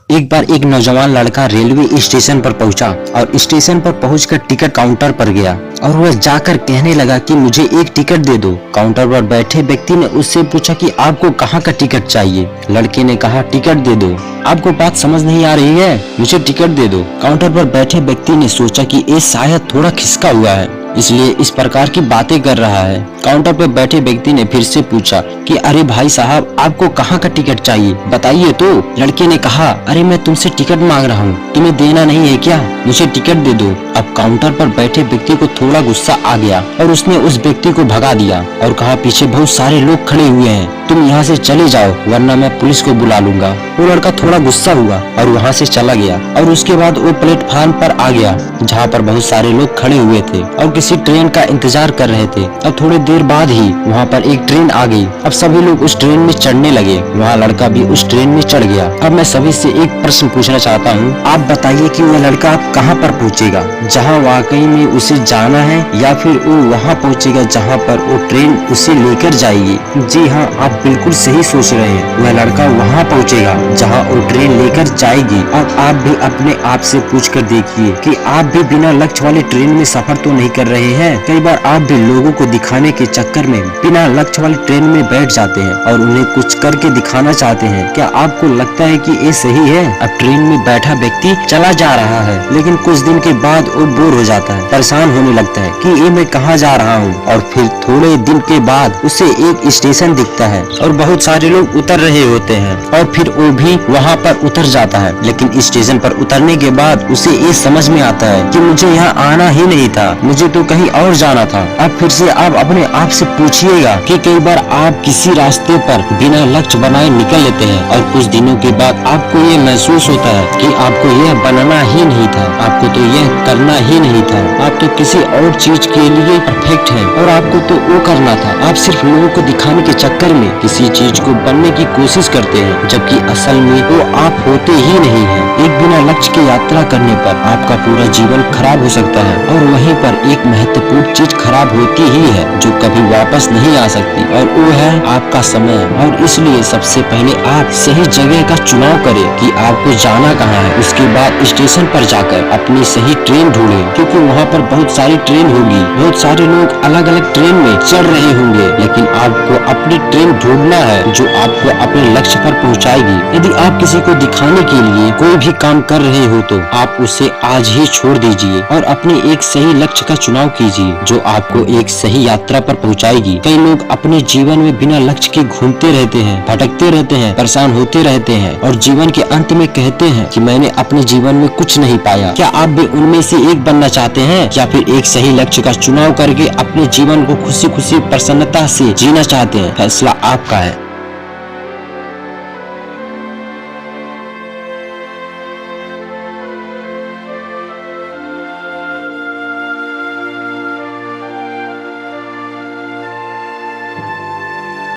एक बार एक नौजवान लड़का रेलवे स्टेशन पर पहुंचा और स्टेशन पर पहुंचकर टिकट काउंटर पर गया और वह जाकर कहने लगा कि मुझे एक टिकट दे दो। काउंटर पर बैठे व्यक्ति ने उससे पूछा कि आपको कहाँ का टिकट चाहिए। लड़के ने कहा टिकट दे दो। आपको बात समझ नहीं आ रही है, मुझे टिकट दे दो। काउंटर पर बैठे व्यक्ति ने सोचा कि ये शायद थोड़ा खिसका हुआ है, इसलिए इस प्रकार की बातें कर रहा है। काउंटर पर बैठे व्यक्ति ने फिर से पूछा कि अरे भाई साहब, आपको कहाँ का टिकट चाहिए, बताइए तो। लड़के ने कहा अरे मैं तुमसे टिकट मांग रहा हूँ, तुम्हें देना नहीं है क्या, मुझे टिकट दे दो। अब काउंटर पर बैठे व्यक्ति को थोड़ा गुस्सा आ गया और उसने उस व्यक्ति को भगा दिया और कहा पीछे बहुत सारे लोग खड़े हुए हैं, तुम यहाँ से चले जाओ वरना मैं पुलिस को बुला लूंगा। वो लड़का थोड़ा गुस्सा हुआ और वहाँ से चला गया और उसके बाद वो प्लेटफार्म पर आ गया जहाँ पर बहुत सारे लोग खड़े हुए थे और किसी ट्रेन का इंतजार कर रहे थे। अब थोड़ी देर बाद ही वहाँ पर एक ट्रेन आ गई। अब सभी लोग उस ट्रेन में चढ़ने लगे, वहाँ लड़का भी उस ट्रेन में चढ़ गया। अब मैं सभी से एक प्रश्न पूछना चाहता हूँ, आप बताइए कि वह लड़का कहाँ पर पहुँचेगा, जहाँ वाकई में उसे जाना है या फिर वो वहाँ पहुँचेगा जहाँ पर वो ट्रेन उसे लेकर जाएगी। जी हाँ, आप बिल्कुल सही सोच रहे हैं, वह लड़का वहाँ पहुँचेगा जहाँ वो ट्रेन लेकर जाएगी। अब आप भी अपने आप से पूछ कर देखिए कि आप भी बिना लक्ष्य वाली ट्रेन में सफर तो नहीं कर रहे हैं। कई बार आप भी लोगों को दिखाने के चक्कर में बिना लक्ष्य वाली ट्रेन में बैठ जाते हैं और उन्हें कुछ करके दिखाना चाहते हैं। क्या आपको लगता है कि ये सही है? अब ट्रेन में बैठा व्यक्ति चला जा रहा है, लेकिन कुछ दिन के बाद वो बोर हो जाता है, परेशान होने लगता है कि ये मैं कहाँ जा रहा हूँ। और फिर थोड़े दिन के बाद उसे एक स्टेशन दिखता है और बहुत सारे लोग उतर रहे होते हैं और फिर वो भी वहाँ पर उतर जाता है। लेकिन स्टेशन पर उतरने के बाद उसे ये समझ में आता है कि मुझे यहाँ आना ही नहीं था, मुझे तो कहीं और जाना था। अब फिर से आप अपने आप से पूछिएगा कि कई बार आप किसी रास्ते पर बिना लक्ष्य बनाए निकल लेते हैं और कुछ दिनों के बाद आपको ये महसूस होता है कि आपको यह बनना ही नहीं था, आपको तो यह करना ही नहीं था, आप तो किसी और चीज के लिए परफेक्ट हैं और आपको तो वो करना था। आप सिर्फ लोगों को दिखाने के चक्कर में किसी चीज को बनने की कोशिश करते हैं, जबकि असल में वो आप होते ही नहीं है। एक बिना लक्ष्य की यात्रा करने पर आपका पूरा जीवन खराब हो सकता है और वहीं पर एक महत्वपूर्ण चीज खराब होती ही है जो कभी वापस नहीं आ सकती, और वो है आपका समय। और इसलिए सबसे पहले आप सही जगह का चुनाव करें कि आपको जाना कहाँ है। उसके बाद स्टेशन पर जाकर अपनी सही ट्रेन ढूंढें, क्योंकि वहाँ पर बहुत सारी ट्रेन होगी, बहुत सारे लोग अलग अलग ट्रेन में चढ़ रहे होंगे, लेकिन आपको अपनी ट्रेन ढूंढना है जो आपको अपने लक्ष्य पर पहुँचाएगी। यदि आप किसी को दिखाने के लिए कोई भी काम कर रहे हो तो आप उसे आज ही छोड़ दीजिए और अपने एक सही लक्ष्य का चुनाव कीजिए जो आपको एक सही यात्रा पर पहुंचाएगी। कई लोग अपने जीवन में बिना लक्ष्य के घूमते रहते हैं, भटकते रहते हैं, परेशान होते रहते हैं और जीवन के अंत में कहते हैं कि मैंने अपने जीवन में कुछ नहीं पाया। क्या आप भी उनमें से एक बनना चाहते हैं या फिर एक सही लक्ष्य का चुनाव करके अपने जीवन को खुशी खुशी प्रसन्नता से जीना चाहते हैं? फैसला आपका है।